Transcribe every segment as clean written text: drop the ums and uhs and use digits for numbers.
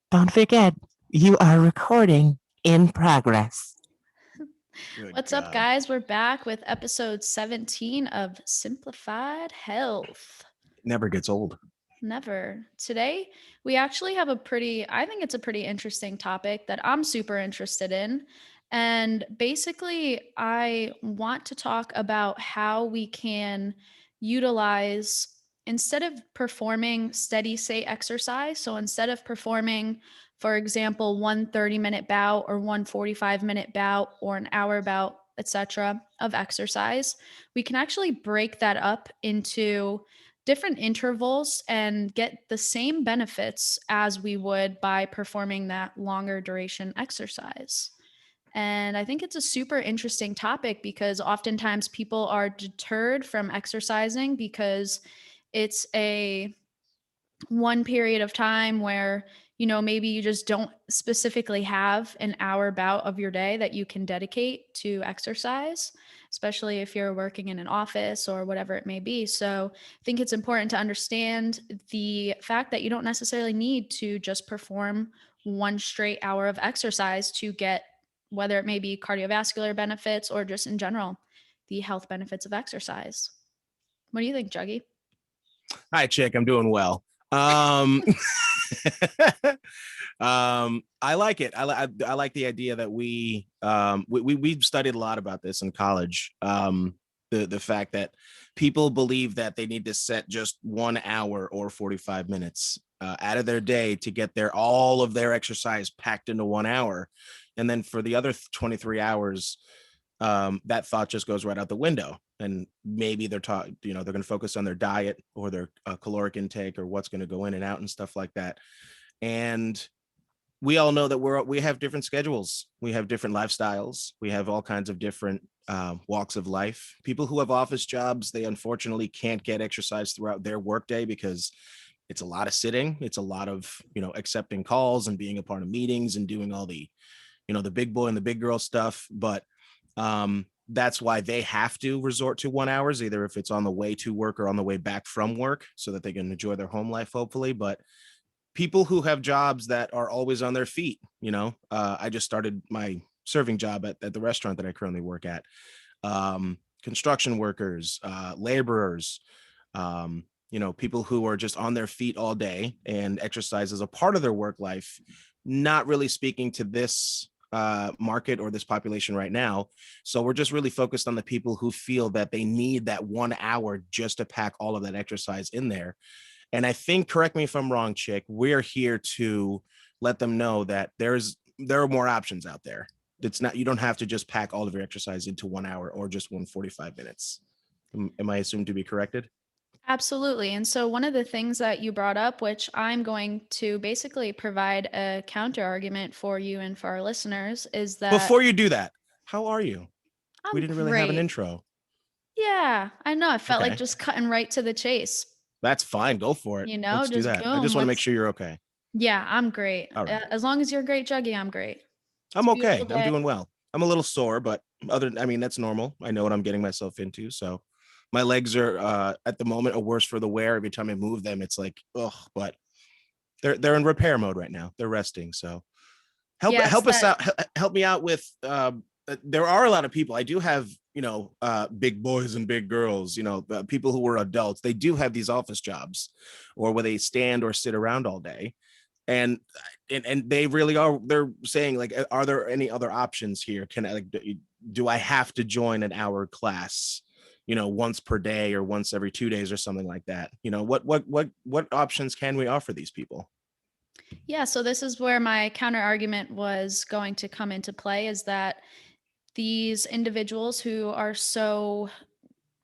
Don't forget, you are recording in progress. Good What's up, God. guys? We're back with episode 17 of Simplified Health. Never gets old. Never. Today, we actually have I think it's a pretty interesting topic that I'm super interested in. And basically, I want to talk about how we can utilize, instead of performing steady state exercise, so instead of performing, for example, one 30-minute bout or one 45-minute bout or an hour bout, etc., of exercise, we can actually break that up into different intervals and get the same benefits as we would by performing that longer duration exercise. And I think it's a super interesting topic because oftentimes people are deterred from exercising because it's a one period of time where maybe you just don't specifically have an hour bout of your day that you can dedicate to exercise, especially if you're working in an office or whatever it may be. So I think it's important to understand the fact that you don't necessarily need to just perform one straight hour of exercise to get, whether it may be cardiovascular benefits or just in general the health benefits of exercise. What do you think, Juggy? Hi, chick. I'm doing well. I like it. I like the idea that we've studied a lot about this in college. The fact that people believe that they need to set just 1 hour or 45 minutes out of their day to get all of their exercise packed into 1 hour, and then for the other 23 hours, that thought just goes right out the window. And maybe they're they're going to focus on their diet or their caloric intake or what's going to go in and out and stuff like that. And we all know that we have different schedules, we have different lifestyles, we have all kinds of different walks of life. People who have office jobs, they unfortunately can't get exercise throughout their workday because it's a lot of sitting, it's a lot of accepting calls and being a part of meetings and doing all the the big boy and the big girl stuff. But that's why they have to resort to 1 hours, either if it's on the way to work or on the way back from work, so that they can enjoy their home life, hopefully. But people who have jobs that are always on their feet, I just started my serving job at the restaurant that I currently work at. Construction workers, laborers, people who are just on their feet all day and exercise as a part of their work life, not really speaking to this market or this population right now. So we're just really focused on the people who feel that they need that 1 hour just to pack all of that exercise in there. And I think, correct me if I'm wrong, Chick, we're here to let them know that there are more options out there. It's not, you don't have to just pack all of your exercise into 1 hour or just 145 minutes. Am I assumed to be corrected? Absolutely. And so, one of the things that you brought up, which I'm going to basically provide a counter argument for you and for our listeners, is that Before you do that, how are you? We I'm didn't really have an great. intro. Yeah, I know. I felt like Okay, just cutting right to the chase, that's fine. Go for it. Let's do just that. I boom. just want to make sure you're okay. Yeah, I'm great. All right. As long as you're great, Juggy, I'm great. It's I'm a okay. beautiful I'm day. doing well. I'm a little sore, but that's normal. I know what I'm getting myself into. So my legs are at the moment a worse for the wear. Every time I move them, it's like, oh, but they're in repair mode right now. They're resting. So Yes, help us that out. Help me out with there are a lot of people. I do have, big boys and big girls, people who are adults. They do have these office jobs or where they stand or sit around all day. And they really are, they're saying, like, are there any other options here? Can I, like, do I have to join an hour class, once per day or once every 2 days or something like that? What options can we offer these people? Yeah, so this is where my counter argument was going to come into play, is that these individuals who are so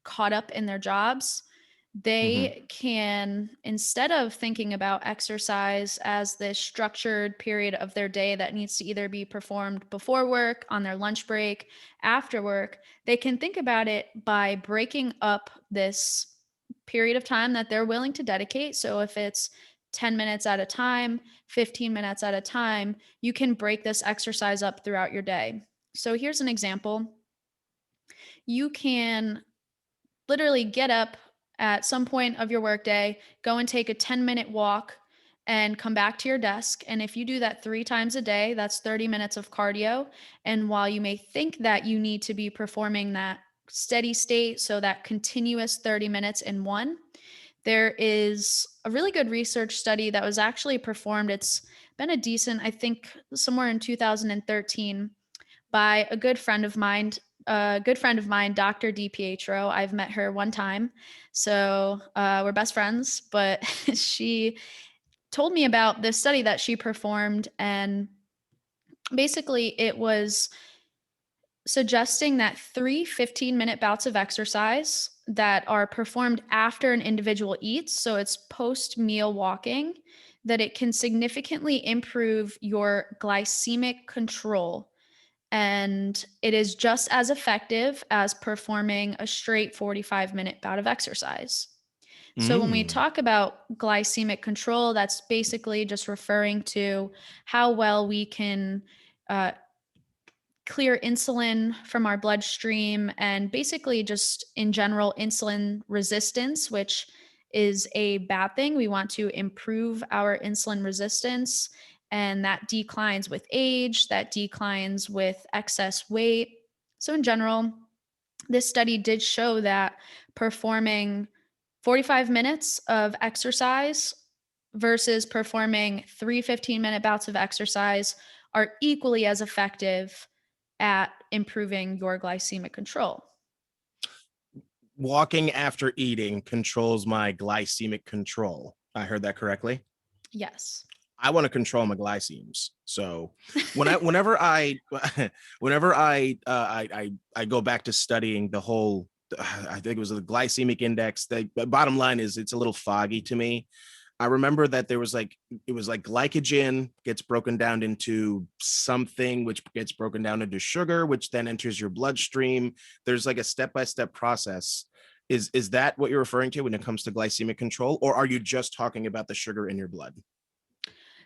caught up in their jobs, Mm-hmm. they can, instead of thinking about exercise as this structured period of their day that needs to either be performed before work, on their lunch break, after work, they can think about it by breaking up this period of time that they're willing to dedicate. So if it's 10 minutes at a time, 15 minutes at a time, you can break this exercise up throughout your day. So here's an example. You can literally get up at some point of your workday, go and take a 10-minute walk, and come back to your desk. And if you do that 3 times a day, that's 30 minutes of cardio. And while you may think that you need to be performing that steady state, so that continuous 30 minutes in one, there is a really good research study that was actually performed. It's been a decent, I think, somewhere in 2013 by a good friend of mine, Dr. DiPietro. I've met her one time. So we're best friends, but she told me about this study that she performed. And basically, it was suggesting that 3 15-minute bouts of exercise that are performed after an individual eats, so it's post meal walking, that it can significantly improve your glycemic control. And it is just as effective as performing a straight 45-minute bout of exercise. So, when we Mm. talk about glycemic control, that's basically just referring to how well we can uh, clear insulin from our bloodstream, and basically just in general insulin resistance, which is a bad thing. We want to improve our insulin resistance, and that declines with age, that declines with excess weight. So in general, this study did show that performing 45 minutes of exercise versus performing 3 15-minute bouts of exercise are equally as effective at improving your glycemic control. Walking after eating controls my glycemic control. I heard that correctly. Yes. I want to control my glycemes. So whenever I whenever I go back to studying the whole, I think it was the glycemic index. The bottom line is it's a little foggy to me. I remember that there was like, it was like glycogen gets broken down into something, which gets broken down into sugar, which then enters your bloodstream. There's like a step-by-step process. Is that what you're referring to when it comes to glycemic control, or are you just talking about the sugar in your blood?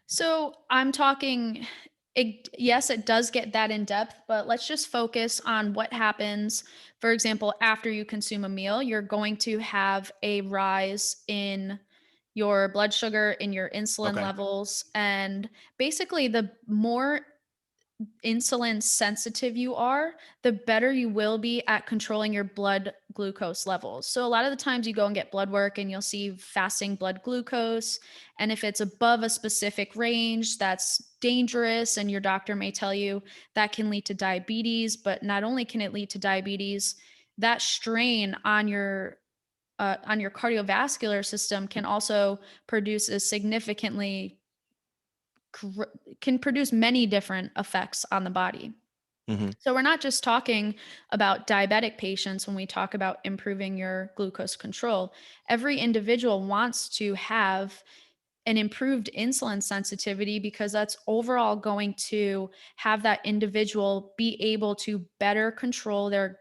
So I'm talking, yes, it does get that in depth, but let's just focus on what happens. For example, after you consume a meal, you're going to have a rise in your blood sugar, in your insulin Okay. levels. And basically, the more insulin sensitive you are, the better you will be at controlling your blood glucose levels. So a lot of the times you go and get blood work and you'll see fasting blood glucose. And if it's above a specific range, that's dangerous. And your doctor may tell you that can lead to diabetes. But not only can it lead to diabetes, that strain on your cardiovascular system can also produce a significantly can produce many different effects on the body. Mm-hmm. So we're not just talking about diabetic patients when we talk about improving your glucose control. Every individual wants to have an improved insulin sensitivity because that's overall going to have that individual be able to better control their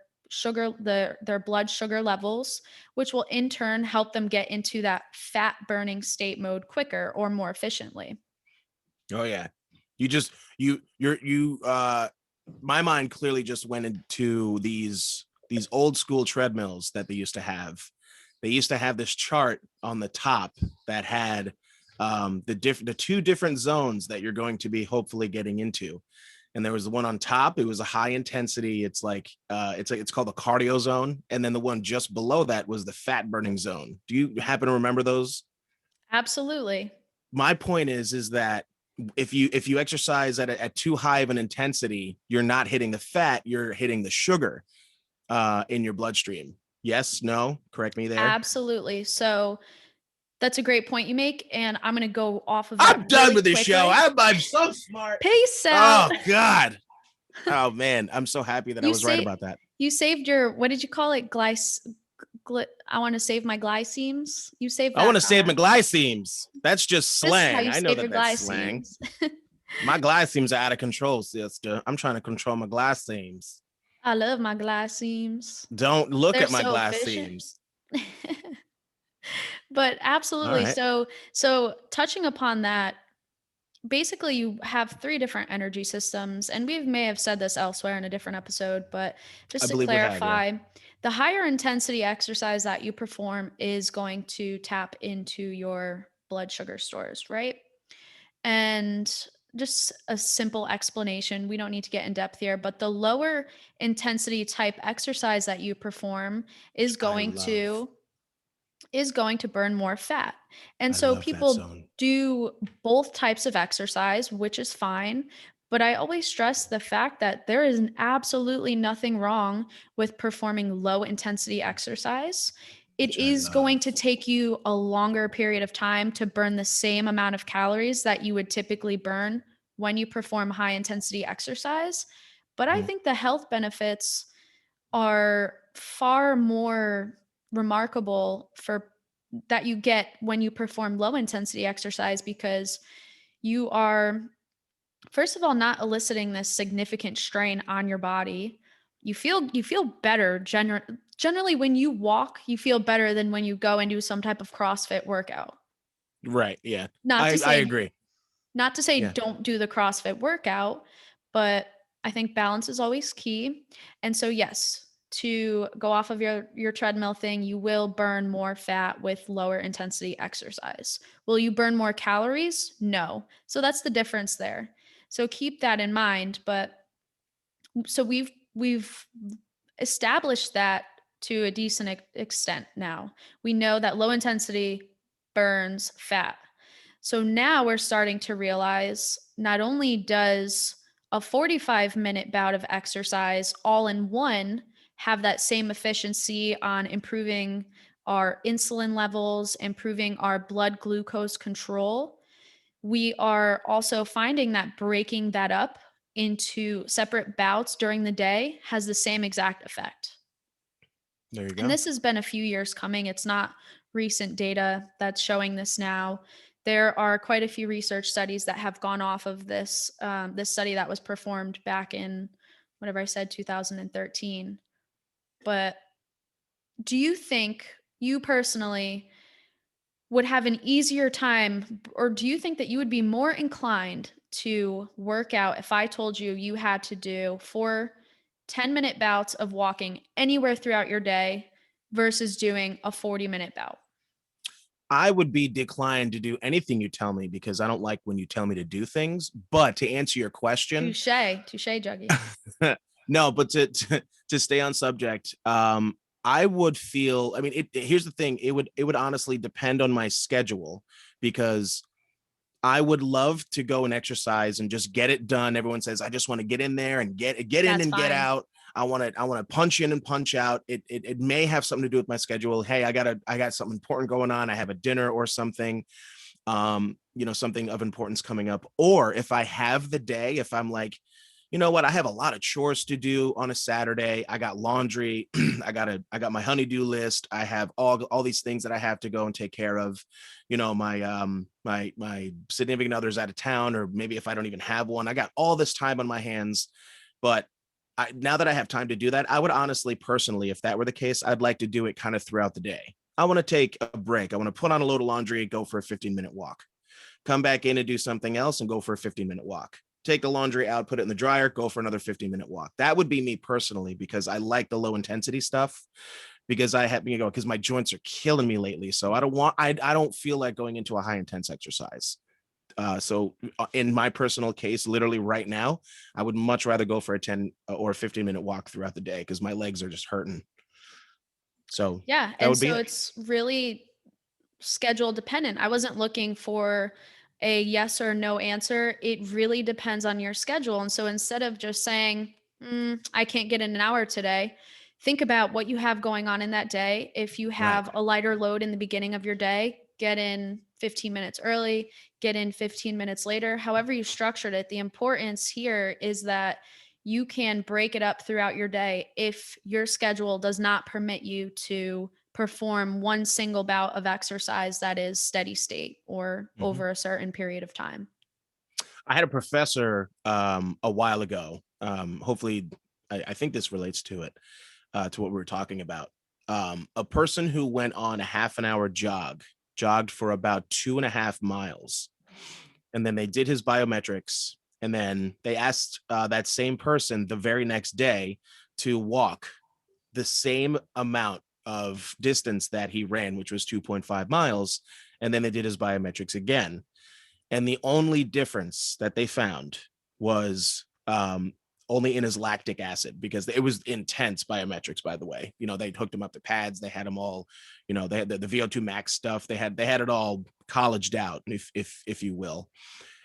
blood sugar levels, which will in turn help them get into that fat burning state mode quicker or more efficiently. Oh yeah. You just you my mind clearly just went into these old school treadmills that they used to have. They used to have this chart on the top that had the two different zones that you're going to be hopefully getting into. And there was the one on top, it was a high intensity, it's like it's called the cardio zone, and then the one just below that was the fat burning zone. Do you happen to remember those? Absolutely. My point is that if you exercise at too high of an intensity, you're not hitting the fat, you're hitting the sugar in your bloodstream. Yes, no, correct me there. Absolutely. So that's a great point you make. And I'm going to go off of that I'm done really with this show. quickly. I'm so smart. Peace out. Oh God. Oh man, I'm so happy that I You was right say about that. you saved your, what did you call it? I want to save my glycemes. You saved I want that to save my comment. glycemes. That's just This is how slang. you I know save that your that's slang. glycemes. My glycemes are out of control, sister. I'm trying to control my glycemes. I love my glycemes. Don't look They're at my so efficient. glycemes. But All absolutely. right. So touching upon that, basically you have three different energy systems, and we may have said this elsewhere in a different episode, but I just to believe we have, yeah. clarify, the higher intensity exercise that you perform is going to tap into your blood sugar stores, right? And just a simple explanation, we don't need to get in depth here, but the lower intensity type exercise that you perform is I going love. to is going to burn more fat. And I so love that people zone. do both types of exercise, which is fine. But I always stress the fact that there is absolutely nothing wrong with performing low intensity exercise. It Which I is going to love. take you a longer period of time to burn the same amount of calories that you would typically burn when you perform high intensity exercise. But I Mhm. think the health benefits are far more remarkable for that you get when you perform low intensity exercise, because you are, first of all, not eliciting this significant strain on your body. You feel better generally when you walk. You feel better than when you go and do some type of CrossFit workout. Right. Yeah. Not to I say agree. not to say Yeah. don't do the CrossFit workout, but I think balance is always key. And so yes, to go off of your treadmill thing, you will burn more fat with lower intensity exercise. Will you burn more calories? No. So that's the difference there. So keep that in mind, but so we've established that to a decent extent now. We know that low intensity burns fat. So now we're starting to realize not only does a 45-minute bout of exercise all in one have that same efficiency on improving our insulin levels, improving our blood glucose control, we are also finding that breaking that up into separate bouts during the day has the same exact effect. There you And go. this has been a few years coming. It's not recent data that's showing this now. There are quite a few research studies that have gone off of this study that was performed back in whatever I said, 2013. But do you think you personally would have an easier time, or do you think that you would be more inclined to work out if I told you you had to do 4 10-minute bouts of walking anywhere throughout your day versus doing a 40-minute bout? I would be declined to do anything you tell me because I don't like when you tell me to do things. But to answer your question, Touche, touche, Juggy. no, but to stay on subject, I would feel. I mean, here's the thing. It would honestly depend on my schedule because I would love to go and exercise and just get it done. Everyone says I just want to get in there and get in That's and get fine. out. I want to punch in and punch out. It may have something to do with my schedule. Hey, I got something important going on. I have a dinner or something. Something of importance coming up. Or if I have the day, if I'm like, you know what, I have a lot of chores to do on a Saturday. I got laundry. I got my honeydew list. I have all these things that I have to go and take care of. My significant other's out of town, or maybe if I don't even have one, I got all this time on my hands. But now that I have time to do that, I would honestly, personally, if that were the case, I'd like to do it kind of throughout the day. I want to take a break. I want to put on a load of laundry, go for a 15-minute walk, come back in and do something else and go for a 15-minute walk. Take the laundry out, put it in the dryer, go for another 15-minute walk. That would be me personally, because I like the low intensity stuff, because I have, because my joints are killing me lately. So I don't feel like going into a high intense exercise. So in my personal case, literally right now, I would much rather go for a 10 or 15-minute walk throughout the day because my legs are just hurting. So Yeah. that And would be so it. it's really schedule dependent. I wasn't looking for a yes or no answer. It really depends on your schedule. And so instead of just saying, I can't get in an hour today, think about what you have going on in that day. If you Right. have a lighter load in the beginning of your day, get in 15 minutes early, get in 15 minutes later, however you structured it. The importance here is that you can break it up throughout your day if your schedule does not permit you to perform one single bout of exercise that is steady state or Mhm. over a certain period of time. I had a professor a while ago. Hopefully, I think this relates to it, to what we were talking about. A person who went on a half an hour jogged for about 2.5 miles, and then they did his biometrics, and then they asked that same person the very next day to walk the same amount of distance that he ran, which was 2.5 miles, and then they did his biometrics again. And the only difference that they found was only in his lactic acid, because it was intense biometrics, by the way. They hooked him up to pads. They had them all, they had the VO2 max stuff. They had it all colleged out, if you will.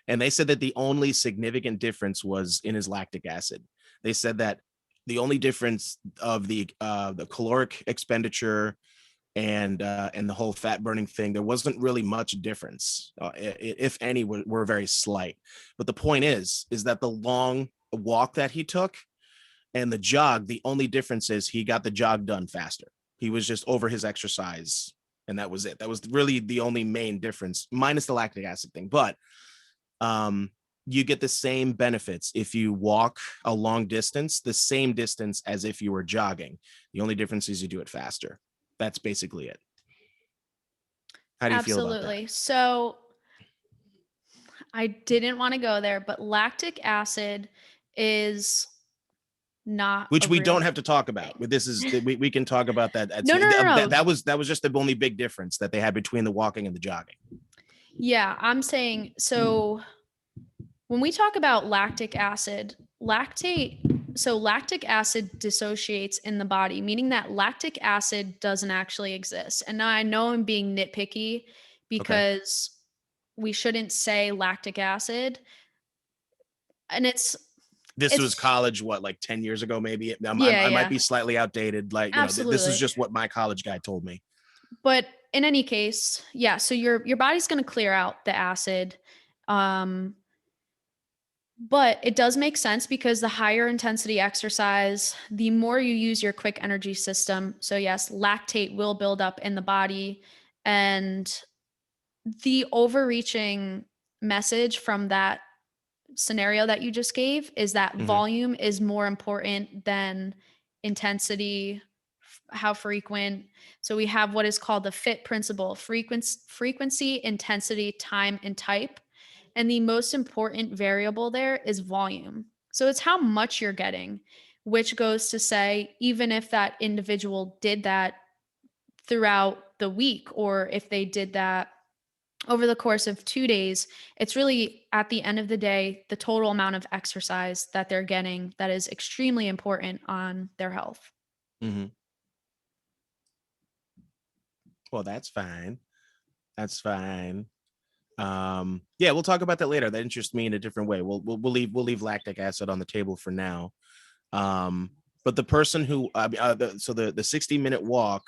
And they said that the only significant difference was in his lactic acid. They said that the only difference of the caloric expenditure and the whole fat burning thing, there wasn't really much difference, if any, were very slight. But the point is that the long walk that he took and the jog, the only difference is he got the jog done faster. He was just over his exercise, and that was it. That was really the only main difference, minus the lactic acid thing. But you get the same benefits if you walk a long distance, the same distance as if you were jogging. The only difference is you do it faster. That's basically it. How do you feel about that? Absolutely. So I didn't want to go there, but lactic acid is not Which a we real don't have to talk about. thing. This is we can talk about that. No. That was just the only big difference that they had between the walking and the jogging. Yeah, I'm saying, so when we talk about lactic acid, lactic acid dissociates in the body, meaning that lactic acid doesn't actually exist. And now I know I'm being nitpicky because we shouldn't say lactic acid. And This was it's college, what, like 10 years ago, maybe? I might yeah, be slightly outdated. Like, this is absolutely. just what my college guy told me. But in any case, yeah, so your body's going to clear out the acid. But it does make sense because the higher intensity exercise, the more you use your quick energy system. So yes, lactate will build up in the body. And the overreaching message from that scenario that you just gave is that volume is more important than intensity, how frequent. So we have what is called the FIT principle: frequency, intensity, time, and type. And the most important variable there is volume. So it's how much you're getting, which goes to say, even if that individual did that throughout the week, or if they did that over the course of 2 days, it's really, at the end of the day, the total amount of exercise that they're getting that is extremely important on their health. Mm-hmm. Well, that's fine. That's fine. Yeah, we'll talk about that later. That interests me in a different way. We'll leave lactic acid on the table for now. But the person who the 60-minute walk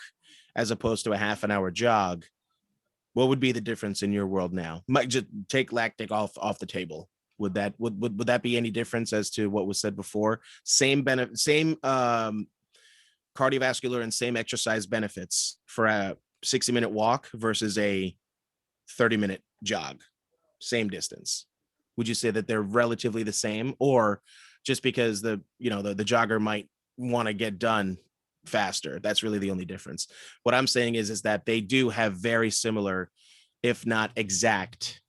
as opposed to a half an hour jog, what would be the difference in your world now? Might just take lactic off the table. Would that be any difference as to what was said before? Same benefit, same cardiovascular and same exercise benefits for a 60-minute walk versus a 30-minute jog, same distance. Would you say that they're relatively the same, or just because the jogger might want to get done faster, that's really the only difference? What I'm saying is that they do have very similar, if not exact,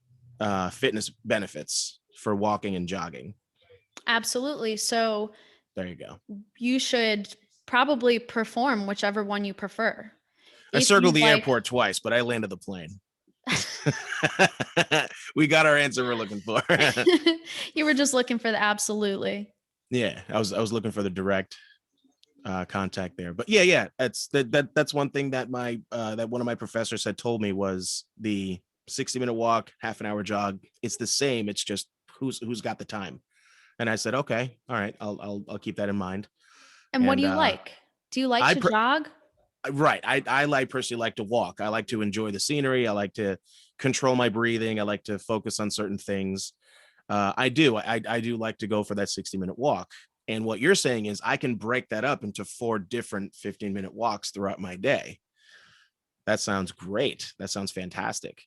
fitness benefits for walking and jogging. Absolutely. So There you go. you should probably perform whichever one you prefer. I If circled you'd the like, airport twice, but I landed the plane. We got our answer we're looking for. you were just looking for the absolutely. Yeah, I was looking for the direct contact there. But yeah, that's one thing that that one of my professors had told me was the 60-minute walk, half an hour jog. It's the same. It's just who's got the time. And I said, okay, all right, I'll keep that in mind. And what do you like? Do you like to jog? Right. I personally like to walk. I like to enjoy the scenery. I like to control my breathing. I like to focus on certain things. I do like to go for that 60-minute walk. And what you're saying is I can break that up into 4 different 15-minute walks throughout my day. That sounds great. That sounds fantastic.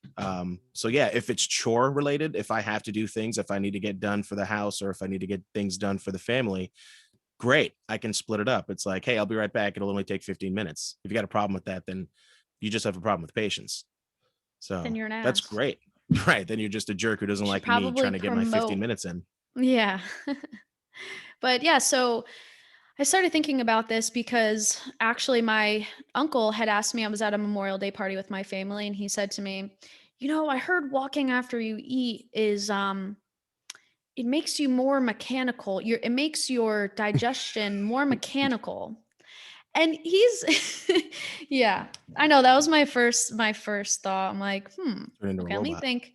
So yeah, if it's chore related, if I have to do things, if I need to get done for the house, or if I need to get things done for the family, great. I can split it up. It's like, hey, I'll be right back. It'll only take 15 minutes. If you got a problem with that, then you just have a problem with patience. So Then you're an that's ass. great. Right. Then you're just a jerk who doesn't You should like me probably trying to get my 15 promote. minutes in. Yeah. But yeah, so I started thinking about this because actually my uncle had asked me, I was at a Memorial Day party with my family, and he said to me, I heard walking after you eat is it makes you more mechanical. It makes your digestion more mechanical. And he's yeah, I know that was my first thought. I'm like, Turn into a okay, let me robot. think.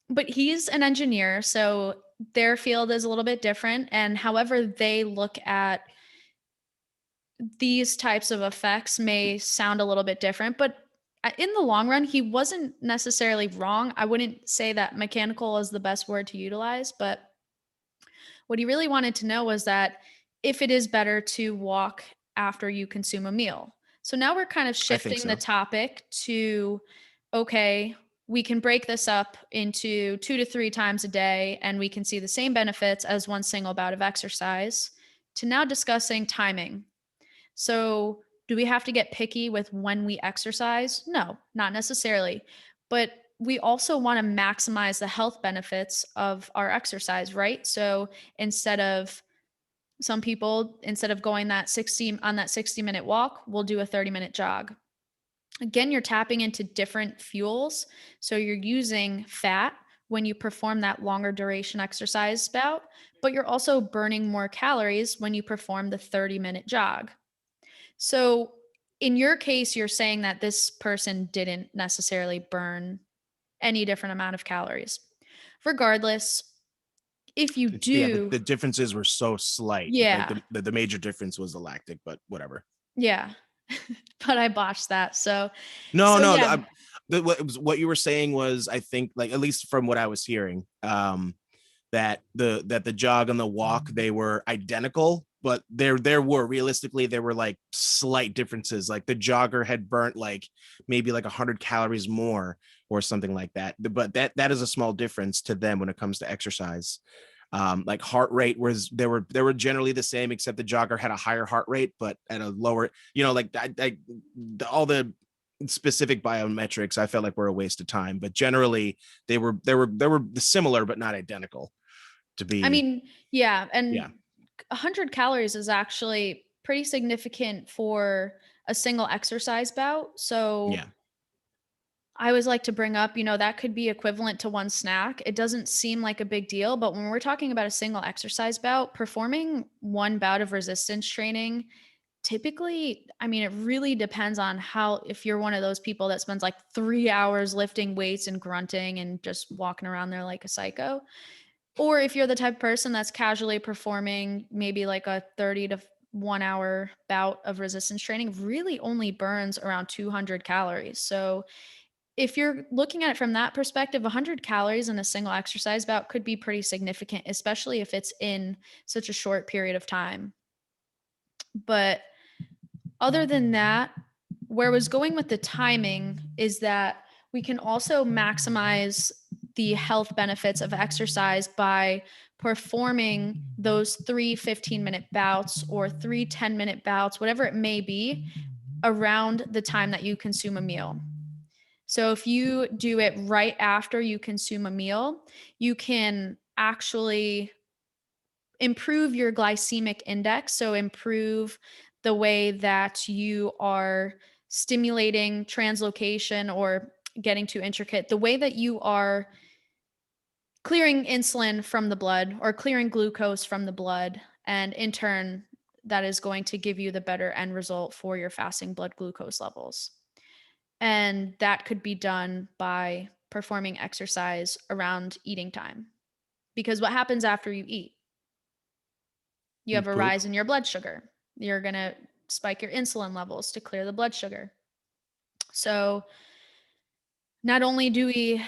But he's an engineer, so their field is a little bit different. And however they look at these types of effects may sound a little bit different, but in the long run, he wasn't necessarily wrong. I wouldn't say that mechanical is the best word to utilize, but what he really wanted to know was that if it is better to walk after you consume a meal. So now we're kind of I think shifting the so. topic to okay, we can break this up into 2 to 3 times a day and we can see the same benefits as one single bout of exercise, to now discussing timing. So, do we have to get picky with when we exercise? No, not necessarily. But we also want to maximize the health benefits of our exercise, right? So, instead of some people, instead of going that 60-minute walk, we'll do a 30-minute jog. Again, you're tapping into different fuels. So, you're using fat when you perform that longer duration exercise bout, but you're also burning more calories when you perform the 30-minute jog. So in your case, you're saying that this person didn't necessarily burn any different amount of calories. Regardless, if you Yeah, do, the differences were so slight. Like yeah, the major difference was the lactic, but whatever. yeah. But I botched that. So, No, so no. yeah, What you were saying was, I think, like, at least from what I was hearing, that the jog and the walk, they were identical, but there were realistically, there were like slight differences. Like the jogger had burnt like maybe like 100 calories more or something like that. But that is a small difference to them when it comes to exercise. Like heart rate was, they were generally the same, except the jogger had a higher heart rate but at a lower, like all the specific biometrics I felt like were a waste of time, but generally they were similar but not identical to I be. mean, yeah, and Yeah. 100 calories is actually pretty significant for a single exercise bout. So Yeah. I always like to bring up, that could be equivalent to one snack. It doesn't seem like a big deal, but when we're talking about a single exercise bout, performing one bout of resistance training, typically, I mean, it really depends on if you're one of those people that spends like 3 hours lifting weights and grunting and just walking around there like a psycho, or if you're the type of person that's casually performing maybe like a 30 to 1 hour bout of resistance training, really only burns around 200 calories. So, if you're looking at it from that perspective, 100 calories in a single exercise bout could be pretty significant, especially if it's in such a short period of time. But other than that, where I was going with the timing is that we can also maximize the health benefits of exercise by performing those 3 15-minute bouts or 3 10-minute bouts, whatever it may be, around the time that you consume a meal. So if you do it right after you consume a meal, you can actually improve your glycemic index. So improve the way that you are stimulating translocation, or getting too intricate, the way that you are clearing insulin from the blood or clearing glucose from the blood. And in turn, that is going to give you the better end result for your fasting blood glucose levels. And that could be done by performing exercise around eating time. Because what happens after you eat? You You have a poop. rise in your blood sugar. You're going to spike your insulin levels to clear the blood sugar. So, not only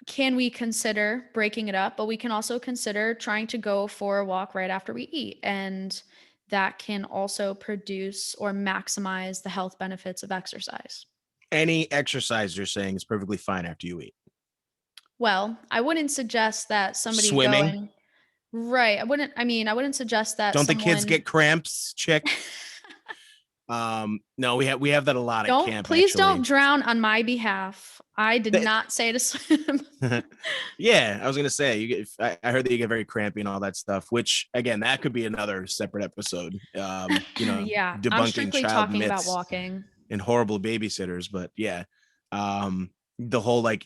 can we consider breaking it up, but we can also consider trying to go for a walk right after we eat. And that can also produce or maximize the health benefits of exercise. Any exercise you're saying is perfectly fine after you eat. Well, I wouldn't suggest that somebody Swimming. going right. I wouldn't suggest that Don't the kids someone get cramps, chick? No, we have that a lot at camp, please don't actually. drown on my behalf. I did not say to swim. Yeah, I was gonna say, I heard that you get very crampy and all that stuff, which again, that could be another separate episode. Yeah, I'm Debunking strictly child talking about myths walking. and horrible babysitters. But yeah, the whole like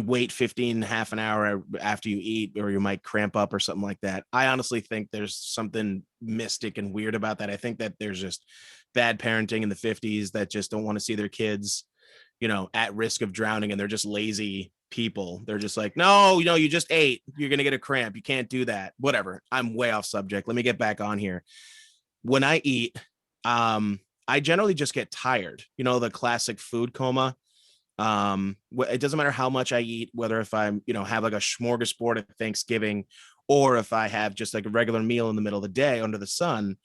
wait 15 half an hour after you eat or you might cramp up or something like that. I honestly think there's something mystic and weird about that. I think that there's just bad parenting in the 50s that just don't want to see their kids, at risk of drowning, and they're just lazy people. They're just like, no, you just ate, you're gonna get a cramp, you can't do that. Whatever. I'm way off subject. Let me get back on here. When I eat, I generally just get tired, the classic food coma. It doesn't matter how much I eat, whether if I'm, have like a smorgasbord at Thanksgiving, or if I have just like a regular meal in the middle of the day under the sun,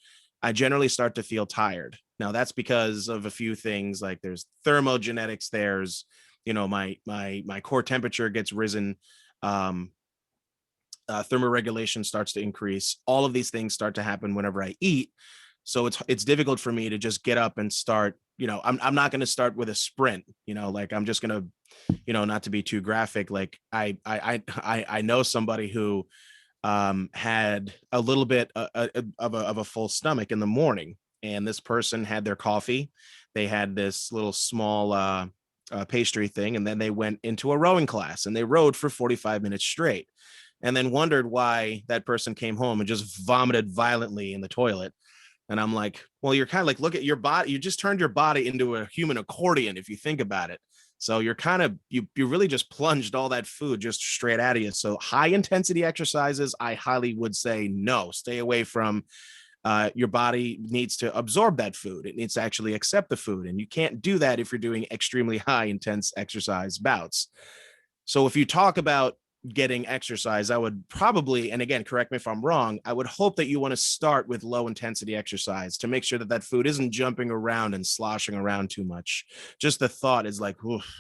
I generally start to feel tired. Now that's because of a few things, like there's thermogenetics, there's, my core temperature gets risen, um, thermoregulation starts to increase. All of these things start to happen whenever I eat. So it's difficult for me to just get up and start. I'm not going to start with a sprint. Like I'm just going to, not to be too graphic. Like I know somebody who had a little bit of a full stomach in the morning, and this person had their coffee. They had this little small pastry thing, and then they went into a rowing class and they rowed for 45 minutes straight, and then wondered why that person came home and just vomited violently in the toilet. And I'm like, well, you're kind of like, look at your body. You just turned your body into a human accordion, if you think about it. So you're kind of, you really just plunged all that food just straight out of you. So high intensity exercises, I highly would say no, stay away from. Your body needs to absorb that food. It needs to actually accept the food. And you can't do that if you're doing extremely high intense exercise bouts. So if you talk about getting exercise, I would probably, and again, correct me if I'm wrong, I would hope that you want to start with low intensity exercise to make sure that that food isn't jumping around and sloshing around too much. Just the thought is like, oof.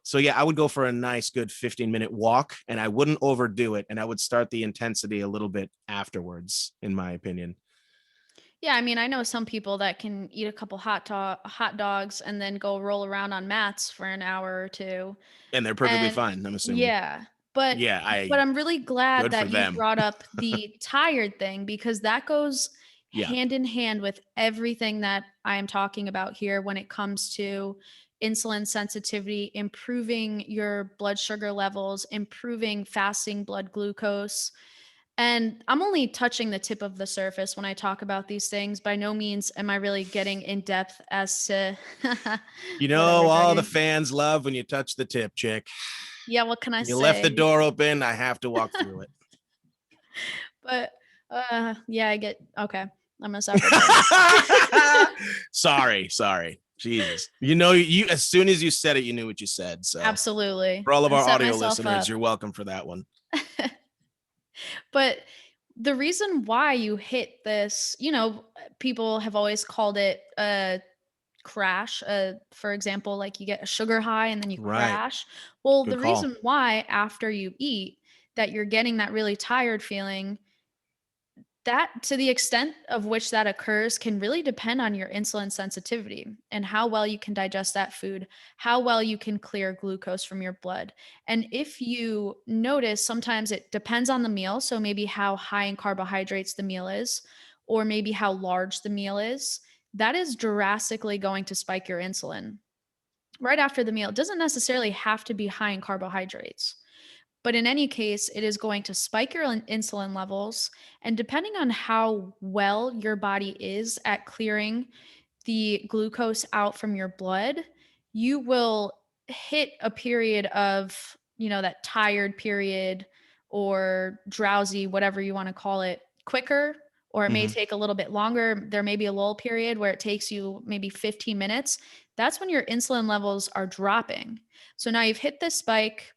So yeah, I would go for a nice good 15-minute walk, and I wouldn't overdo it, and I would start the intensity a little bit afterwards, in my opinion. Yeah, I mean, I know some people that can eat a couple hot dogs and then go roll around on mats for an hour or two. And they're perfectly And fine, I'm assuming. yeah, but Yeah, but I'm really glad good for that you them. brought up the tired thing, because that goes Yeah. hand in hand with everything that I am talking about here when it comes to insulin sensitivity, improving your blood sugar levels, improving fasting blood glucose. And I'm only touching the tip of the surface when I talk about these things. By no means am I really getting in depth as to whatever, All the jogging. fans love when you touch the tip, chick. Yeah, what can I You left the say? door open. I have to walk through it. But yeah, I get okay. I'm gonna stop right there. Sorry. Jesus. You as soon as you said it, you knew what you said. So Absolutely. for all of I our set audio myself listeners, up. you're welcome for that one. But the reason why you hit this, people have always called it a crash. For example, like you get a sugar high and then you Right. crash. Well, Good the call. reason why after you eat that you're getting that really tired feeling, that to the extent of which that occurs can really depend on your insulin sensitivity and how well you can digest that food, how well you can clear glucose from your blood. And if you notice, sometimes it depends on the meal. So maybe how high in carbohydrates the meal is, or maybe how large the meal is. That is drastically going to spike your insulin right after the meal. It doesn't necessarily have to be high in carbohydrates. But in any case, it is going to spike your insulin levels. And depending on how well your body is at clearing the glucose out from your blood, you will hit a period of, that tired period or drowsy, whatever you want to call it, quicker, or it may take a little bit longer. There may be a lull period where it takes you maybe 15 minutes. That's when your insulin levels are dropping. So now you've hit this spike,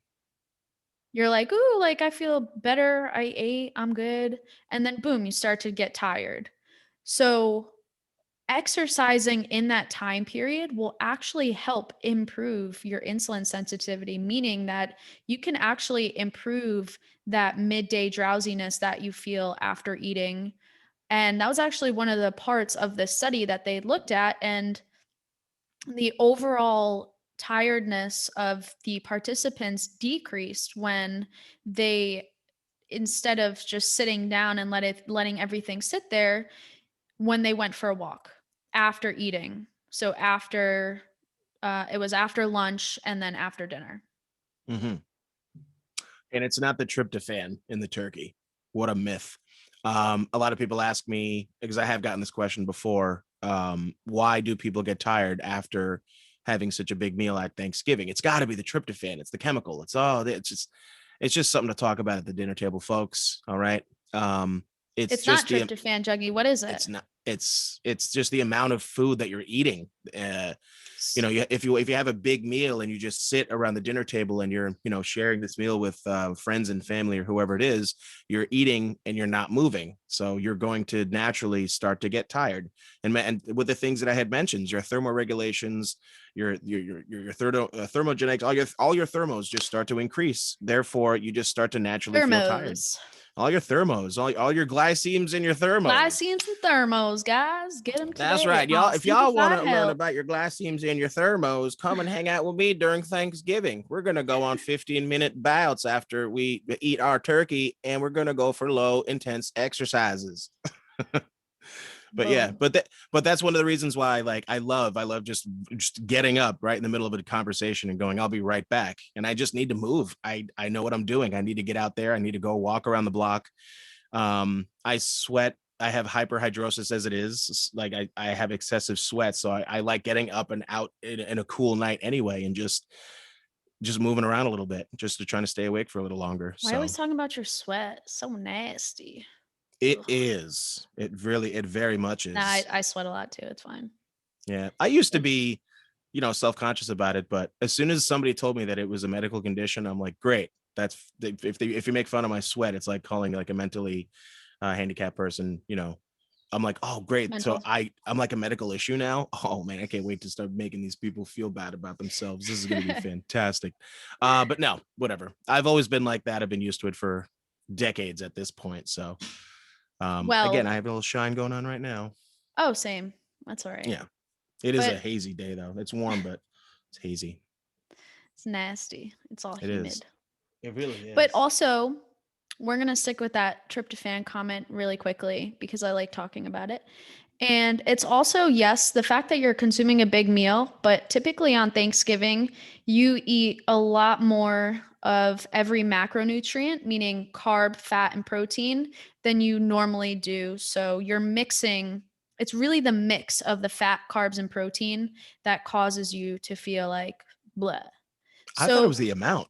you're like, "Ooh, like I feel better. I ate. I'm good." And then boom, you start to get tired. So, exercising in that time period will actually help improve your insulin sensitivity, meaning that you can actually improve that midday drowsiness that you feel after eating. And that was actually one of the parts of the study that they looked at, and the overall tiredness of the participants decreased when they, instead of just sitting down and letting everything sit there, when they went for a walk after eating. So after It was after lunch and then after dinner. Mm-hmm. And it's not the tryptophan in the turkey. What a myth. A lot of people ask me, because I have gotten this question before, why do people get tired after having such a big meal at Thanksgiving? It's got to be the tryptophan. It's the chemical. It's just something to talk about at the dinner table, folks. All right. It's It's not just the tryptophan, Juggy. What is it? it's not it's just the amount of food that you're eating. If you have a big meal and you just sit around the dinner table and you're sharing this meal with friends and family or whoever it is, you're eating and you're not moving, so you're going to naturally start to get tired. And with the things that I had mentioned, your thermoregulations, your thermogenics, all your thermos just start to increase, therefore you just start to naturally feel tired. Thermos. All your thermos, all your glycemes in your thermos. Glycenes and thermos, guys. Get them today. That's right, y'all. on If y'all want to Simplified learn Health. about your glycemes and your thermos, come and hang out with me during Thanksgiving. We're going to go on 15-minute bouts after we eat our turkey, and we're going to go for low intense exercises. But yeah, Boom. but that's one of the reasons why, like, I love just getting up right in the middle of a conversation and going, I'll be right back. And I just need to move. I know what I'm doing. I need to get out there. I need to go walk around the block. I sweat. I have hyperhidrosis as it is. Like I have excessive sweat. So I like getting up and out in a cool night anyway, and just moving around a little bit, just to trying to stay awake for a little longer. Why So always talking about your sweat? So nasty. it Ugh. is. It very much is. Nah, I sweat a lot too. It's fine. Yeah. I used to be, self-conscious about it, but as soon as somebody told me that it was a medical condition, I'm like, great. That's if you make fun of my sweat, it's like calling like a mentally handicapped person, I'm like, oh, great. Mental. So I'm like a medical issue now. Oh man, I can't wait to start making these people feel bad about themselves. This is going to be fantastic. But no, whatever. I've always been like that. I've been used to it for decades at this point. So Well, again, I have a little shine going on right now. oh, same. That's all right. Yeah. It is But- a hazy day though. It's warm, but it's hazy. It's nasty. It's all It humid. is. It really is. But also, we're going to stick with that tryptophan comment really quickly because I like talking about it. And it's also, yes, the fact that you're consuming a big meal, but typically on Thanksgiving, you eat a lot more of every macronutrient, meaning carb, fat, and protein, than you normally do. So you're mixing, it's really the mix of the fat, carbs, and protein that causes you to feel like blah. I thought it was the amount.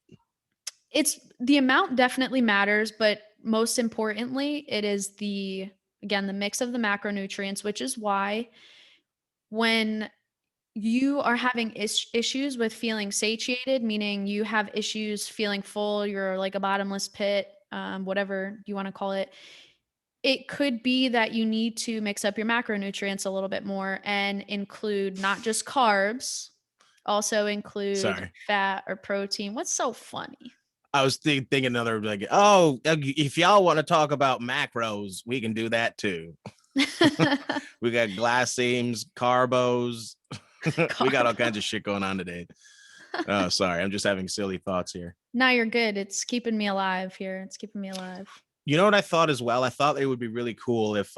It's the amount definitely matters, but most importantly, it is the mix of the macronutrients, which is why when you are having issues with feeling satiated, meaning you have issues feeling full, you're like a bottomless pit, whatever you want to call it, it could be that you need to mix up your macronutrients a little bit more and include not just carbs, also include fat or protein. What's so funny? I was thinking another, like, oh, if y'all want to talk about macros, we can do that too. We got glycemes, carbos. We got all kinds of shit going on today. Oh, sorry. I'm just having silly thoughts here. No, you're good. It's keeping me alive here. It's keeping me alive. You know what I thought as well? I thought it would be really cool if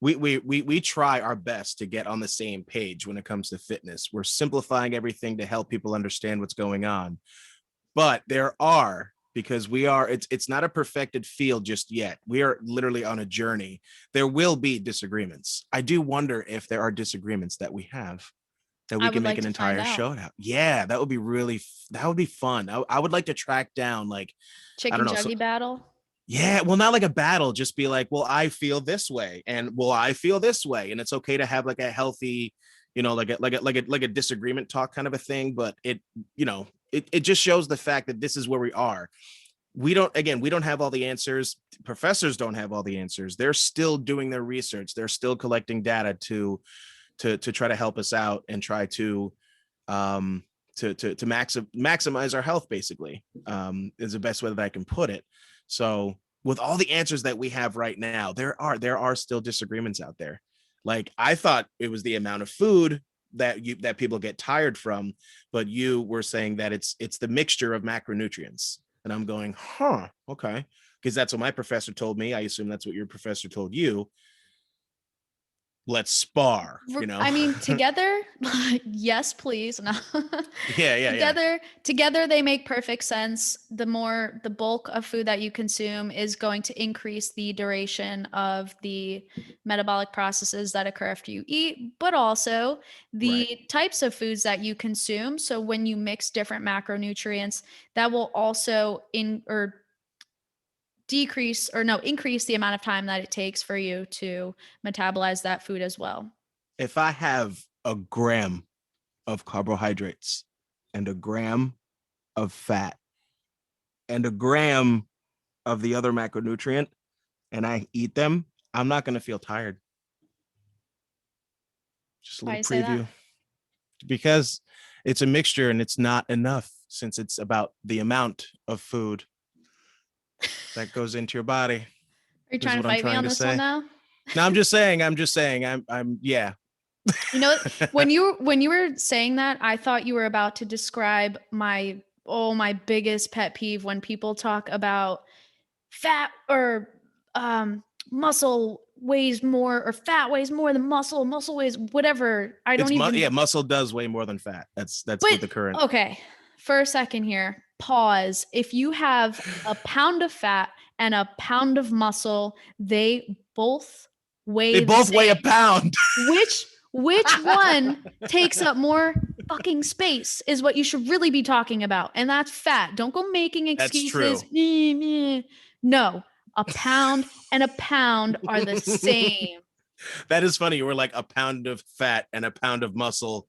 we try our best to get on the same page when it comes to fitness. We're simplifying everything to help people understand what's going on. But because it's not a perfected field just yet. We are literally on a journey. There will be disagreements. I do wonder if there are disagreements that we have that we can make an entire show out. Yeah, that would be fun. I would like to track down, like, chicken juggy battle. Yeah, well, not like a battle, just be like, well, I feel this way, and well, I feel this way, and it's okay to have like a healthy, like a disagreement talk kind of a thing. But it just shows the fact that this is where we are. We don't have all the answers. Professors don't have all the answers. They're still doing their research. They're still collecting data to try to help us out and try to maximize our health, basically, is the best way that I can put it. So with all the answers that we have right now, there are still disagreements out there. Like, I thought it was the amount of food that people get tired from, but you were saying that it's the mixture of macronutrients. And I'm going, okay, because that's what my professor told me. I assume that's what your professor told you. let's spar, I mean, together, yes, please. No. Yeah. Together they make perfect sense. The bulk of food that you consume is going to increase the duration of the metabolic processes that occur after you eat, but also the Right. types of foods that you consume. So when you mix different macronutrients, that will also increase the amount of time that it takes for you to metabolize that food as well. If I have a gram of carbohydrates and a gram of fat and a gram of the other macronutrient and I eat them, I'm not going to feel tired. Just a Why little do you say that? preview. Because it's a mixture and it's not enough, since it's about the amount of food that goes into your body. Are you Is trying to what I'm fight me trying on to this one say. now? No, I'm just saying. Yeah. You know, when you were saying that, I thought you were about to describe my biggest pet peeve when people talk about fat or muscle weighs more, or fat weighs more than muscle weighs whatever. I don't even. Muscle does weigh more than fat. That's But what the current. okay, for a second here, pause. If you have a pound of fat and a pound of muscle, they both They weigh the both weigh a same. pound. Which one takes up more fucking space is what you should really be talking about. And that's fat. Don't go making That's excuses. true. No, a pound and a pound are the same. That is funny. You were like a pound of fat and a pound of muscle.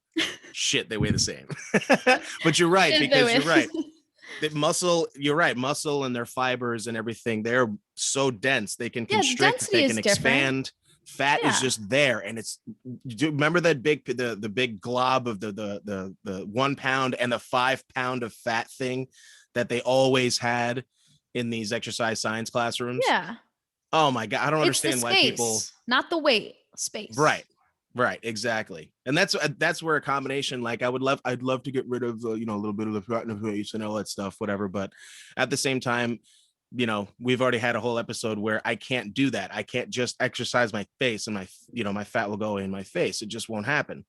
Shit, they weigh the same. But you're right, because you're right. You're right. Muscle and their fibers and everything, they're so dense. They can Yeah, the constrict, density they is can different. expand. Fat is Yeah. just there. And do you remember that the big glob of the 1 pound and the 5 pound of fat thing that they always had in these exercise science classrooms? Yeah. Oh my God. I don't It's the understand why people. space, not the weight, space. Right, exactly. And that's where a combination, like I'd love to get rid of a little bit of the fat and the face and all that stuff, whatever. But at the same time, we've already had a whole episode where I can't do that. I can't just exercise my face and my fat will go in my face. It just won't happen.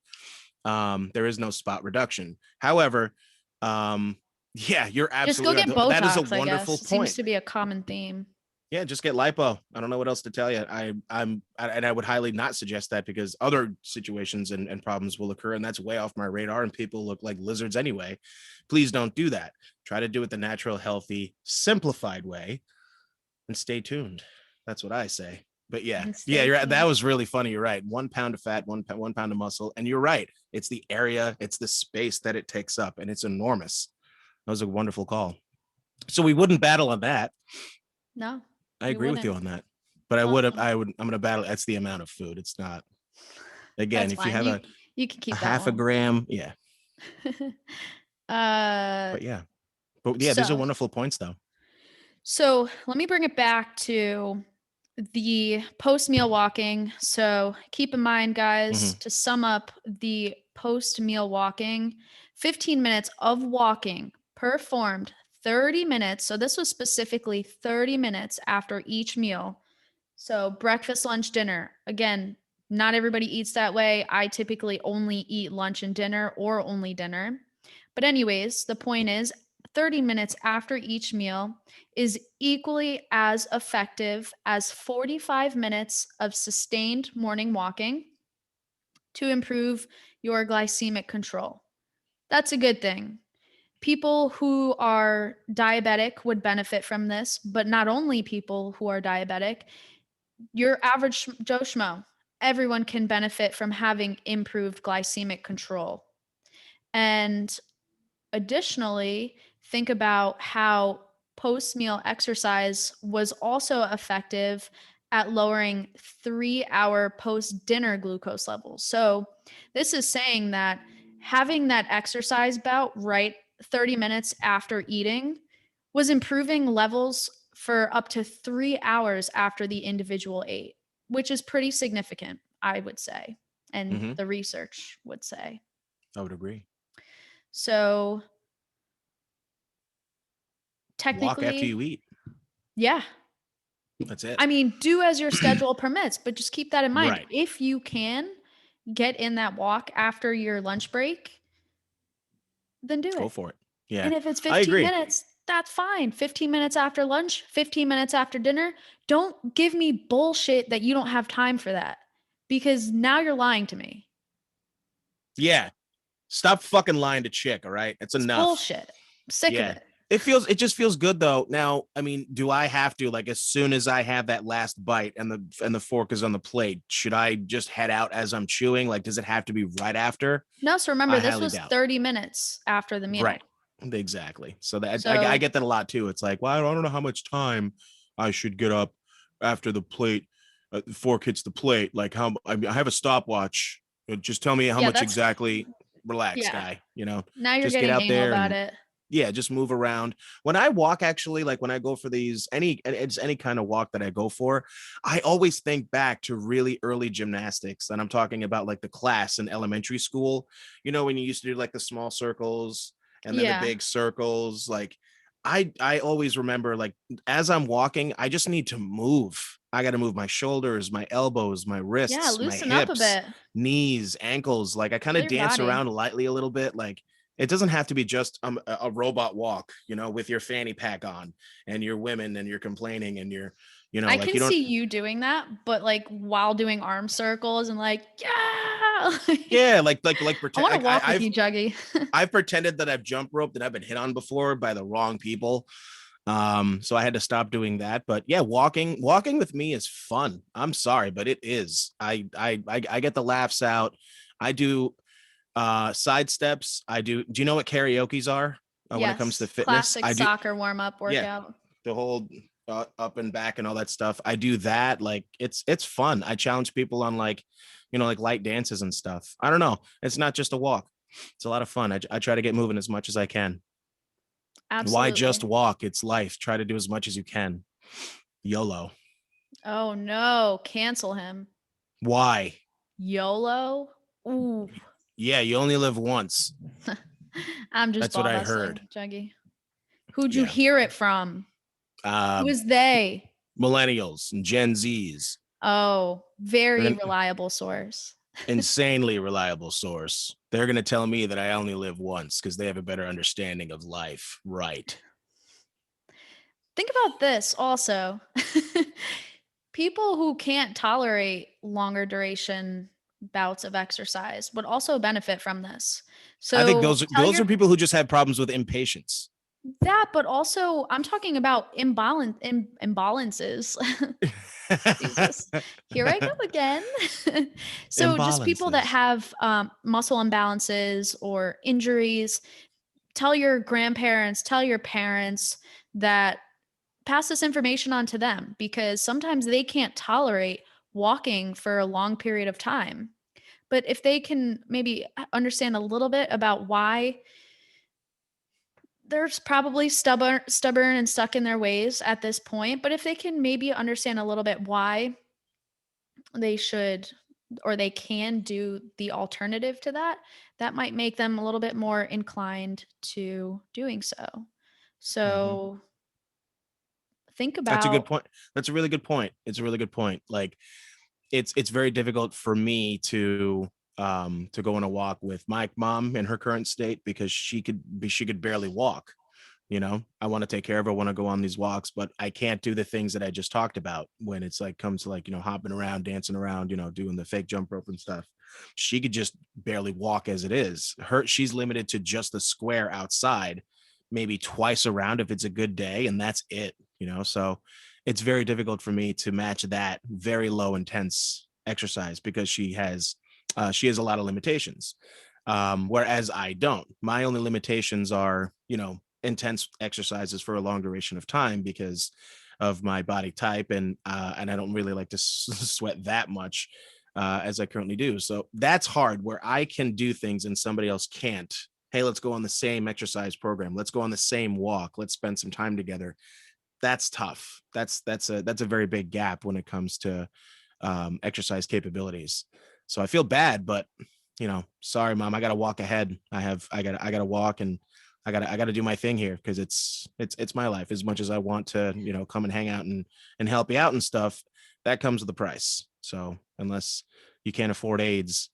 There is no spot reduction. However, yeah, you're Just go absolutely get right. That is a Botox, I wonderful guess. It seems point. to be a common theme. Yeah, just get lipo. I don't know what else to tell you. I would highly not suggest that, because other situations and problems will occur, and that's way off my radar, and people look like lizards anyway. Please don't do that. Try to do it the natural, healthy, simplified way, and stay tuned. That's what I say. But yeah, you're right. That was really funny. You're right. 1 pound of fat, 1 pound of muscle, and you're right. It's the area, it's the space that it takes up, and it's enormous. That was a wonderful call. So we wouldn't battle on that. No. I agree with you on that, but I'm going to battle. That's the amount of food. It's not, again, if you have you can keep a half a gram. Yeah. But yeah, these are wonderful points though. So let me bring it back to the post-meal walking. So keep in mind, guys, to sum up the post-meal walking, 15 minutes of walking performed 30 minutes. So this was specifically 30 minutes after each meal. So breakfast, lunch, dinner. Again, not everybody eats that way. I typically only eat lunch and dinner, or only dinner. But anyways, the point is 30 minutes after each meal is equally as effective as 45 minutes of sustained morning walking to improve your glycemic control. That's a good thing. People who are diabetic would benefit from this, but not only people who are diabetic, your average Joe Schmo, everyone can benefit from having improved glycemic control. And additionally, think about how post-meal exercise was also effective at lowering 3-hour post-dinner glucose levels. So this is saying that having that exercise bout right 30 minutes after eating was improving levels for up to 3 hours after the individual ate, which is pretty significant, I would say, and the research would say. I would agree. So technically, walk after you eat. Yeah. That's it. I mean, do as your schedule permits, but just keep that in mind. Right. If you can get in that walk after your lunch break, then do Go it. for it. Yeah, And if it's I 15 agree. minutes, that's fine. 15 minutes after lunch, 15 minutes after dinner. Don't give me bullshit that you don't have time for that, because now you're lying to me. Yeah. Stop fucking lying to chick. All right. It's It's enough. bullshit. I'm sick of Yeah. it. It just feels good though. Now, I mean, do I have to, like, as soon as I have that last bite and the fork is on the plate, should I just head out as I'm chewing? Like, does it have to be right after? No, so remember, I this highly was doubt. 30 minutes after the meal. Right. Exactly. So that I So, get that a lot too. It's like, well, I don't know how much time I should get up after the plate, the fork hits the plate. Like, how I have a stopwatch. Just tell me how yeah, much that's, exactly. Relax, yeah. guy. Now you're Just get getting out anal there about and it. yeah, just move around. When I walk, actually, like when I go for these, it's any kind of walk that I go for, I always think back to really early gymnastics. And I'm talking about like the class in elementary school, when you used to do like the small circles and then the Yeah. big circles. Like I always remember, like, as I'm walking, I just need to move. I got to move my shoulders, my elbows, my Yeah, wrists, my loosen up a hips, bit. knees, ankles. Like I kind Feel of your dance body. around lightly a little bit. Like it doesn't have to be just a robot walk, with your fanny pack on and you're women and you're complaining and you're, I like can you don't. see you doing that, but like while doing arm circles and like, yeah. Yeah, like I pretend. want to Like walk with you, Juggy. I've pretended that I've jump roped and I've been hit on before by the wrong people. So I had to stop doing that. But yeah, walking with me is fun. I'm sorry, but it is. I get the laughs out. I do side steps. Do you know what karaoke's are when it comes to Yes, fitness? classic I do. soccer warm up Yeah, workout. the whole up and back and all that stuff. I do that. Like it's fun. I challenge people on, like, like light dances and stuff. I don't know. It's not just a walk. It's a lot of fun. I try to get moving as much as I can. Why just Absolutely. walk? It's life. Try to do as much as you can. YOLO. Oh no, cancel him. Why? YOLO? Ooh. Yeah, you only live once. I'm just That's what ball I busting, heard. Juggy. Who'd you Yeah. hear it from? Uh, Who is they? Millennials and Gen Zs. Oh, They're very gonna reliable source. insanely reliable source. They're gonna tell me that I only live once because they have a better understanding of life. Right. Think about this also. People who can't tolerate longer duration bouts of exercise would also benefit from this. I think So tell those your are people who just have problems with impatience. that, but also I'm talking about imbalances. Jesus, here I go again. So just people that Imbalances. have muscle imbalances or injuries, tell your grandparents, tell your parents that pass this information on to them, because sometimes they can't tolerate walking for a long period of time. But if they can maybe understand a little bit about why, they're probably stubborn and stuck in their ways at this point, but if they can maybe understand a little bit why they should or they can do the alternative to that, that might make them a little bit more inclined to doing so. Mhm. So think That's a good about, point. That's a really good point. It's a really good point. Like it's very difficult for me to go on a walk with my mom in her current state because she could barely walk. I want to take care of her, I want to go on these walks, but I can't do the things that I just talked about when it's like comes to, like, hopping around, dancing around, doing the fake jump rope and stuff. She could just barely walk as it is. She's limited to just the square outside, maybe twice around if it's a good day, and that's it. So it's very difficult for me to match that very low intense exercise because she has a lot of limitations. Whereas I don't. My only limitations are, intense exercises for a long duration of time because of my body type, and I don't really like to sweat that much as I currently do. So that's hard where I can do things and somebody else can't. Hey, let's go on the same exercise program. Let's go on the same walk. Let's spend some time together. That's tough. That's a very big gap when it comes to exercise capabilities. So I feel bad, but sorry, mom, I got to walk ahead. I got to walk, and I gotta do my thing here because it's my life. As much as I want to, come and hang out and help you out and stuff, that comes with a price. So unless you can't afford AIDS,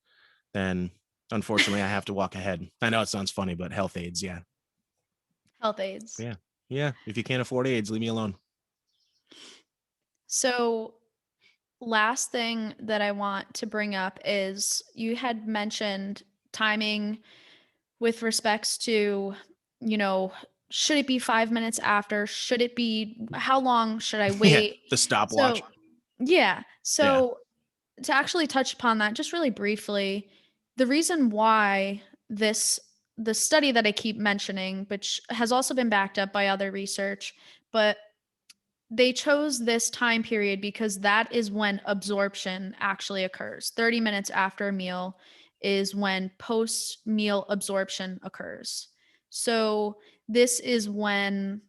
then unfortunately I have to walk ahead. I know it sounds funny, but health aids, yeah. Health aids. Yeah. Yeah. If you can't afford AIDS, leave me alone. So last thing that I want to bring up is you had mentioned timing with respects to, you know, should it be 5 minutes after? Should it be, how long should I Yeah. wait? The stopwatch. So, yeah. Yeah. So, to actually touch upon that just really briefly, the reason why this, the study that I keep mentioning, which has also been backed up by other research, but they chose this time period because that is when absorption actually occurs. 30 minutes after a meal is when post meal absorption occurs. So, this is when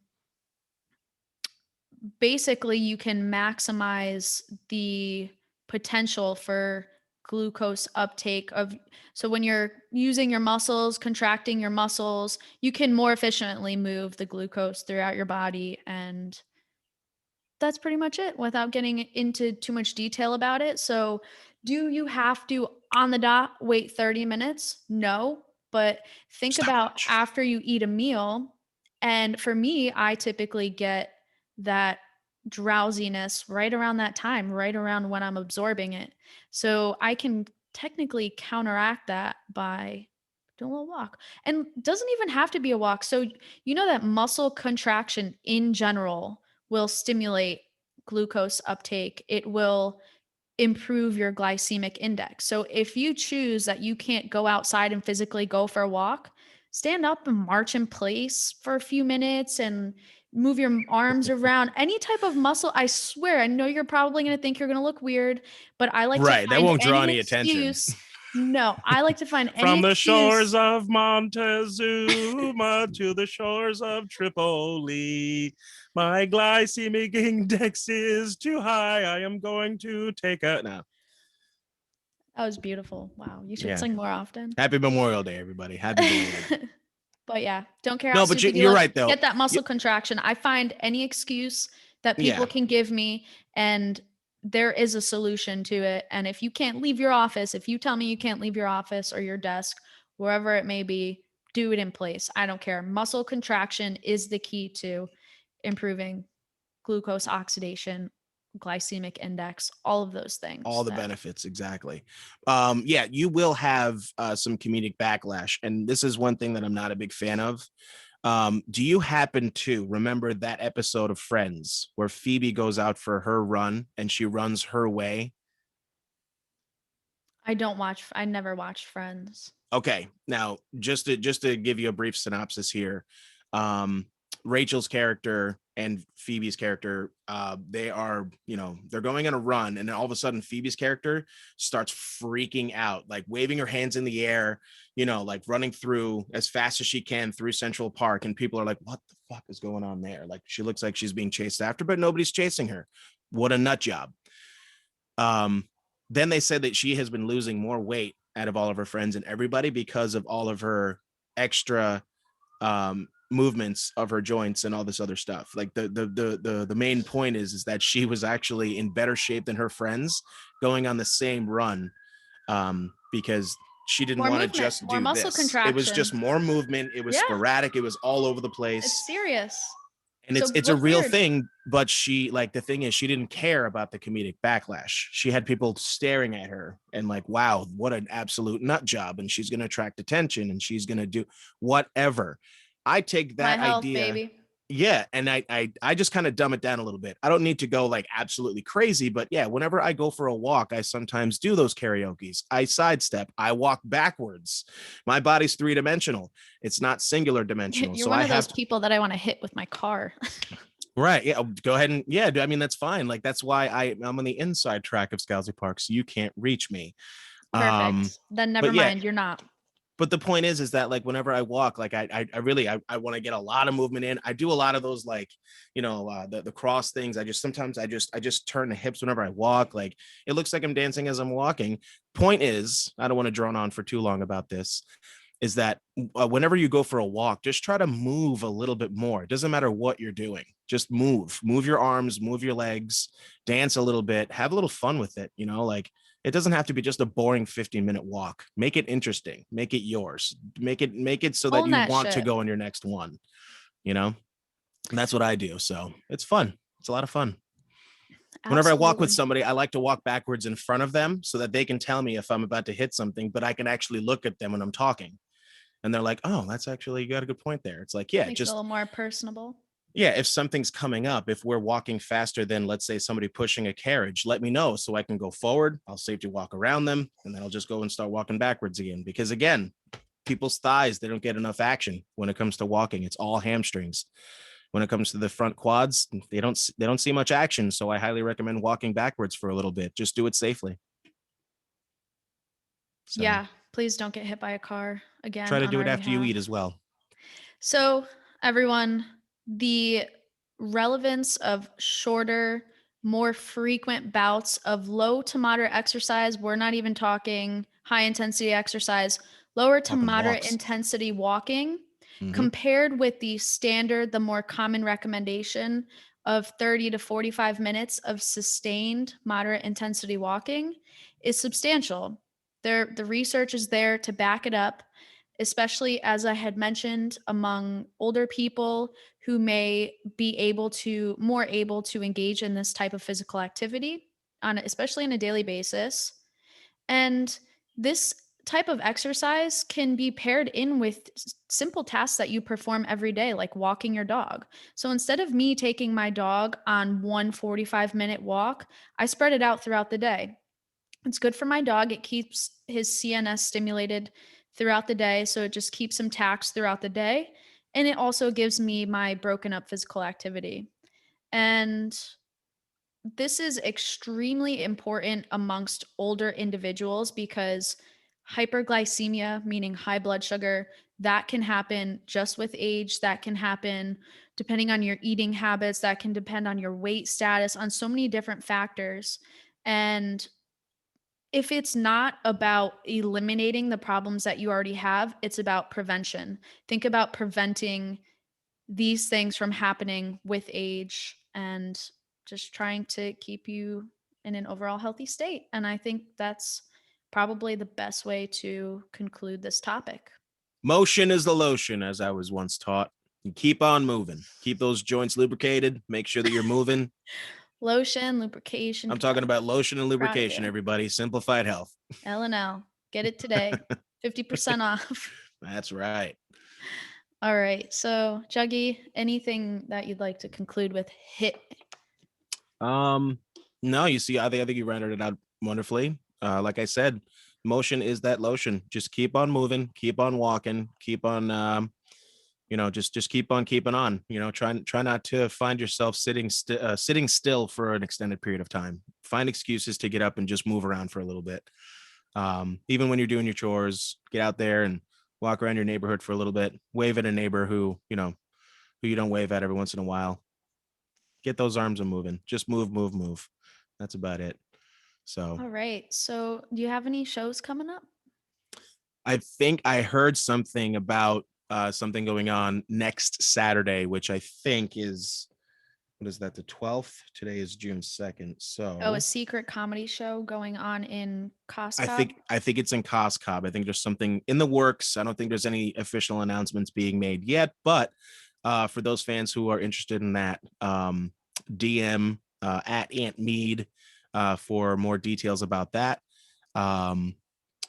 basically you can maximize the potential for glucose uptake of, so when you're using your muscles, contracting your muscles, you can more efficiently move the glucose throughout your body, and that's pretty much it without getting into too much detail about it. So, do you have to on the dot wait 30 minutes? No, but think about Stopwatch. after you eat a meal. And for me, I typically get that drowsiness right around that time, right around when I'm absorbing it. So, I can technically counteract that by doing a little walk. And doesn't even have to be a walk. So, you know that muscle contraction in general will stimulate glucose uptake. It will improve your glycemic index. So if you choose that you can't go outside and physically go for a walk, stand up and march in place for a few minutes and move your arms around. Any type of muscle, I swear, I know you're probably going to think you're going to look weird, but I like to Right. That find won't draw any any attention. excuse. No, I like to find any From the shores excuse. of Montezuma to the shores of Tripoli, my glycemic index is too high. I am going to take a no. That was beautiful. Wow. You should Yeah. sing more often. Happy Memorial Day, everybody. Happy belated. But yeah, don't care how No, but stupid you you're look. right though. Get that muscle contraction. I find any excuse that people Yeah. can give me, and there is a solution to it. And if you can't leave your office, if you tell me you can't leave your office or your desk, wherever it may be, do it in place. I don't care. Muscle contraction is the key to improving glucose oxidation, glycemic index, all of those things. All the benefits, exactly. Yeah, you will have some comedic backlash, and this is one thing that I'm not a big fan of. Do you happen to remember that episode of Friends where Phoebe goes out for her run and she runs her way? I never watched Friends. Okay, now just to give you a brief synopsis here, um, Rachel's character and Phoebe's character, they are, they're going on a run, and then all of a sudden Phoebe's character starts freaking out, like waving her hands in the air, like running through as fast as she can through Central Park, and people are like, "What the fuck is going on there?" Like she looks like she's being chased after, but nobody's chasing her. What a nut job. Then they said that she has been losing more weight out of all of her friends and everybody because of all of her extra movements of her joints and all this other stuff. Like the main point is that she was actually in better shape than her friends going on the same run, because she didn't want to just more do muscle this. contraction. It was just more movement. It was sporadic. It was all over the place. It's serious. And it's a real thing, but she, like, the thing is, she didn't care about the comedic backlash. She had people staring at her and like, wow, what an absolute nut job. And she's going to attract attention and she's going to do whatever. I take that My health, idea. baby. Yeah. And I just kind of dumb it down a little bit. I don't need to go like absolutely crazy, but yeah, whenever I go for a walk, I sometimes do those karaoke's. I sidestep, I walk backwards. My body's 3-dimensional. It's not singular dimensional. You're So one I of those have people that I want to hit with my car. right. Yeah. Go ahead and yeah. I mean, that's fine. Like that's why I'm on the inside track of Scoutsy Park, so you can't reach me. Perfect. Then never but yeah, mind. You're not. But the point is that like whenever I walk, like I really want to get a lot of movement in. I do a lot of those, like, the cross things. Sometimes I just turn the hips whenever I walk. Like it looks like I'm dancing as I'm walking. Point is, I don't want to drone on for too long about this. is that whenever you go for a walk, just try to move a little bit more. It doesn't matter what you're doing. Just move your arms, move your legs, dance a little bit, have a little fun with it. Like it doesn't have to be just a boring 15-minute walk. Make it interesting, make it yours, make it so that Own you that want to shit. go on your next one. And that's what I do. So it's fun. It's a lot of fun. Whenever I walk with Absolutely. somebody, I like to walk backwards in front of them so that they can tell me if I'm about to hit something, but I can actually look at them when I'm talking. And they're like, oh, that's actually, you got a good point there. It's like, yeah, Makes it a little more personable. yeah, if something's coming up, if we're walking faster than, let's say, somebody pushing a carriage, let me know so I can go forward. I'll safety walk around them, and then I'll just go and start walking backwards again. Because again, people's thighs, they don't get enough action when it comes to walking. It's all hamstrings. When it comes to the front quads, they don't see much action. So I highly recommend walking backwards for a little bit. Just do it safely. So Yeah, please don't get hit by a car again try to on do our it after you behalf. eat as well. So, everyone, the relevance of shorter, more frequent bouts of low to moderate exercise, we're not even talking high intensity exercise, lower to Talking moderate walks. intensity walking, Mhm. compared with the standard, the more common recommendation of 30 to 45 minutes of sustained moderate intensity walking is substantial. The research is there to back it up, especially as I had mentioned, among older people who may be more able to engage in this type of physical activity especially on a daily basis. And this type of exercise can be paired in with simple tasks that you perform every day, like walking your dog. So instead of me taking my dog on one 45-minute walk, I spread it out throughout the day. It's good for my dog. It keeps his CNS stimulated throughout the day. So it just keeps him taxed throughout the day. And it also gives me my broken up physical activity. And this is extremely important amongst older individuals because hyperglycemia, meaning high blood sugar, that can happen just with age. That can happen depending on your eating habits. That can depend on your weight status, on so many different factors. And if it's not about eliminating the problems that you already have, it's about prevention. Think about preventing these things from happening with age and just trying to keep you in an overall healthy state. And I think that's probably the best way to conclude this topic. Motion is the lotion, as I was once taught. You keep on moving. Keep those joints lubricated. Make sure that you're moving. Lotion, lubrication. I'm talking about lotion and Proud of lubrication, you. everybody. Simplified health. L&L. Get it today. 50% off. That's right. All right. So, Juggy, anything that you'd like to conclude with? Hit. No, you see, I think you rendered it out wonderfully. Like I said, motion is that lotion. Just keep on moving, keep on walking, keep on just keep on keeping on. Try not to find yourself sitting still for an extended period of time. Find excuses to get up and just move around for a little bit. Even when you're doing your chores, get out there and walk around your neighborhood for a little bit. Wave at a neighbor who you don't wave at every once in a while. Get those arms a moving. Just move. That's about it. So All right. So, do you have any shows coming up? I think I heard something about something going on next Saturday, which I think is, what is that, the 12th? Today is June 2nd. So Oh, a secret comedy show going on in I Costco. think it's in Costco. I think there's something in the works. I don't think there's any official announcements being made yet, but for those fans who are interested in that, DM at Aunt Mead for more details about that.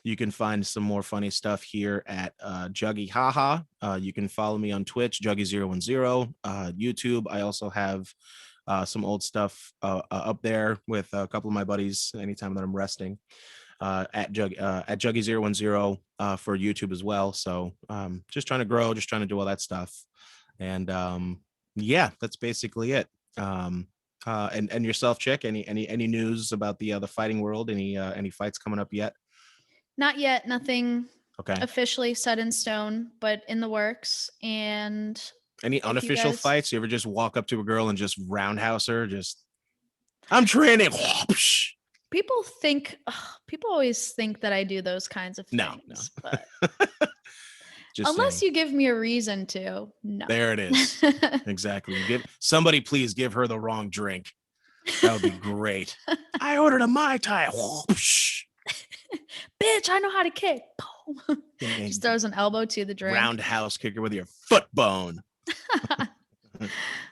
You can find some more funny stuff here at Juggy Haha. You can follow me on Twitch, Juggy010. YouTube, I also have some old stuff up there with a couple of my buddies anytime that I'm resting. At Juggy010 for YouTube as well. So just trying to grow, just trying to do all that stuff. And yeah, that's basically it. And yourself, Chick, any news about the fighting world? Any fights coming up yet? Not yet, nothing Okay. officially set in stone, but in the works. And Any if you unofficial guys- fights? You ever just walk up to a girl and just roundhouse her? I'm training. people always think that I do those kinds of No. things, but Just Unless saying. you give me a reason to. No. There it is. Exactly. Somebody please give her the wrong drink. That would be great. I ordered a Mai Tai. Bitch, I know how to kick. Boom. Just throws an elbow to the drink. Roundhouse kicker with your foot bone.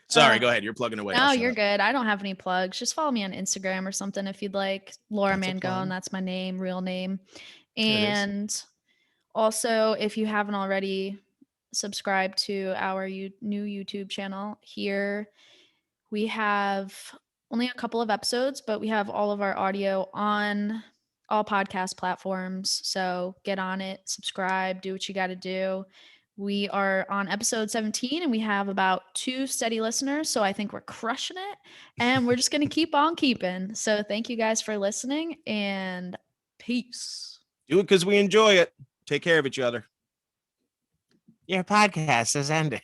Sorry, go ahead. You're plugging away. No, you're good. I don't have any plugs. Just follow me on Instagram or something if you'd like. Laura Mangone, that's my name, real name. And also, if you haven't already subscribed to our new YouTube channel, here we have only a couple of episodes, but we have all of our audio on all podcast platforms. So get on it, subscribe, do what you got to do. We are on episode 17 and we have about 2 steady listeners. So I think we're crushing it and we're just going to keep on keeping. So thank you guys for listening and peace. Do it because we enjoy it. Take care of each other. Your podcast is ending.